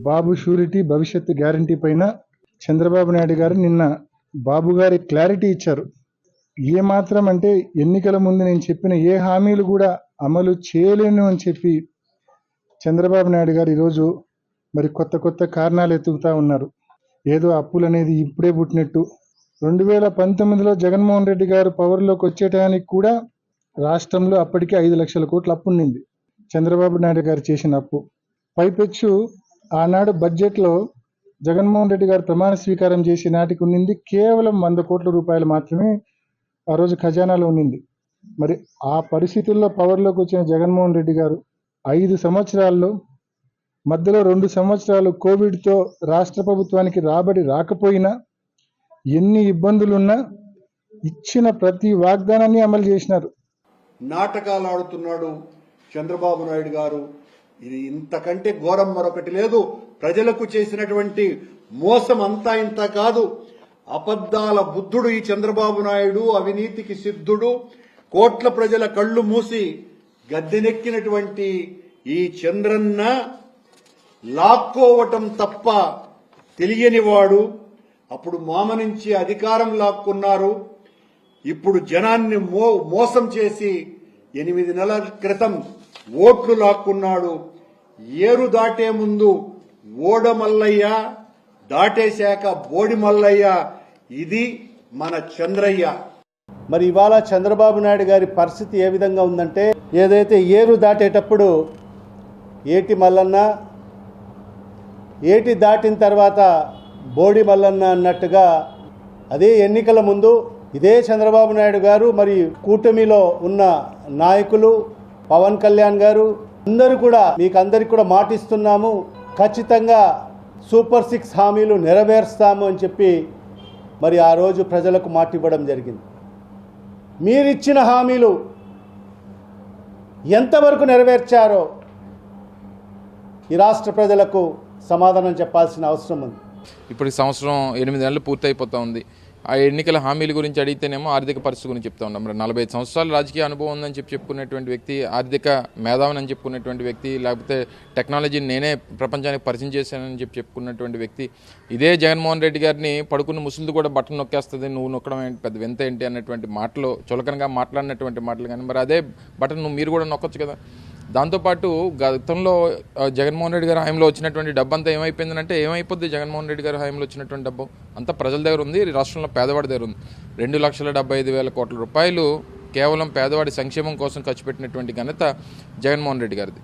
బాబు surety భవిష్యత్తు guarantee పైన చంద్రబాబు నాయుడు గారు నిన్న బాబు గారి క్లారిటీ ఇచ్చారు. ఏమాత్రం అంటే ఎన్నికల ముందు నేను చెప్పిన ఏ హామీలు కూడా అమలు చేయలేను అని చెప్పి చంద్రబాబు నాయుడు గారు ఈరోజు మరి కొత్త కొత్త కారణాలు ఎత్తుకుతా ఉన్నారు. ఏదో అప్పులు అనేది ఇప్పుడే పుట్టినట్టు. 2019లో జగన్మోహన్ రెడ్డి గారు పవర్లోకి వచ్చేటానికి కూడా రాష్ట్రంలో అప్పటికే 5 లక్షల కోట్ల అప్పు ఉండింది. చంద్రబాబు నాయుడు గారు చేసిన అప్పు పైపెచ్చు ఆనాడు బడ్జెట్లో జగన్మోహన్ రెడ్డి గారు ప్రమాణ స్వీకారం చేసే నాటికి ఉండింది కేవలం 100 కోట్ల రూపాయలు మాత్రమే ఆ రోజు ఖజానాలో ఉండింది. మరి ఆ పరిస్థితుల్లో పవర్లోకి వచ్చిన జగన్మోహన్ రెడ్డి గారు 5 సంవత్సరాల్లో మధ్యలో 2 సంవత్సరాలు కోవిడ్తో రాష్ట్ర ప్రభుత్వానికి రాబడి రాకపోయినా ఎన్ని ఇబ్బందులున్నా ఇచ్చిన ప్రతి వాగ్దానాన్ని అమలు చేసినారు. నాటకాలు ఆడుతున్నాడు చంద్రబాబు నాయుడు గారు. ఇది ఇంతకంటే ఘోరం మరొకటి లేదు. ప్రజలకు చేసినటువంటి మోసం అంతా ఇంత కాదు. అబద్ధాల బుద్ధుడు ఈ చంద్రబాబు నాయుడు, అవినీతికి సిద్ధుడు. కోట్ల ప్రజల కళ్ళు మూసి గద్దెనెక్కినటువంటి ఈ చంద్రన్న లాక్కోవటం తప్ప తెలియనివాడు. అప్పుడు మామ నుంచి అధికారం లాక్కున్నారు. ఇప్పుడు జనాన్ని మోసం చేసి 8 నెలల క్రితం ఓట్లు లాక్కున్నాడు. ఏరు దాటే ముందు ఓడమల్లయ్య, దాటేశాక బోడి మల్లయ్య. ఇది మన చంద్రయ్య. మరి ఇవాళ చంద్రబాబు నాయుడు గారి పరిస్థితి ఏ విధంగా ఉందంటే, ఏదైతే ఏరు దాటేటప్పుడు ఏటి మల్లన్న, ఏటి దాటిన తర్వాత బోడి మల్లన్న అన్నట్టుగా, అదే ఎన్నికల ముందు ఇదే చంద్రబాబు నాయుడు గారు మరి కూటమిలో ఉన్న నాయకులు పవన్ కళ్యాణ్ గారు అందరూ కూడా మీకు అందరికి కూడా మాటిస్తున్నాము, ఖచ్చితంగా సూపర్ 6 హామీలు నెరవేరుస్తాము అని చెప్పి మరి ఆ రోజు ప్రజలకు మాట ఇవ్వడం జరిగింది. మీరిచ్చిన హామీలు ఎంతవరకు నెరవేర్చారో ఈ రాష్ట్ర ప్రజలకు సమాధానం చెప్పాల్సిన అవసరం ఉంది. ఇప్పుడు సంవత్సరం 8 నెలలు పూర్తయిపోతూ ఉంది. ఆ ఎన్నికల హామీల గురించి అడిగితేనేమో ఆర్థిక పరిస్థితి గురించి చెప్తా ఉన్నాం. మరి 45 సంవత్సరాల రాజకీయ అనుభవం ఉందని చెప్పుకునేటువంటి వ్యక్తి, ఆర్థిక మేధావిని అని చెప్పుకునేటువంటి వ్యక్తి, లేకపోతే టెక్నాలజీని నేనే ప్రపంచానికి పరిచయం చేశానని చెప్పుకున్నటువంటి వ్యక్తి, ఇదే జగన్మోహన్ రెడ్డి గారిని పడుకున్న ముసలిది కూడా బట్టను నొక్కేస్తుంది, నువ్వు నొక్కడం ఏంటి, పెద్ద వింత ఏంటి అన్నటువంటి మాటలు, చులకనగా మాట్లాడినటువంటి మాటలు. కానీ మరి అదే బటన్ మీరు కూడా నొక్కొచ్చు కదా. దాంతోపాటు గతంలో జగన్మోహన్ రెడ్డి గారి హయాంలో వచ్చినటువంటి డబ్బు అంతా ఏమైపోయిందంటే, ఏమైపోద్ది జగన్మోహన్ రెడ్డి గారి హయాంలో వచ్చినటువంటి డబ్బు అంతా ప్రజల దగ్గర ఉంది, రాష్ట్రంలో పేదవాడి దగ్గర ఉంది. 2,75,000 కోట్ల రూపాయలు కేవలం పేదవాడి సంక్షేమం కోసం ఖర్చు పెట్టినటువంటి ఘనత జగన్మోహన్ రెడ్డి గారిది.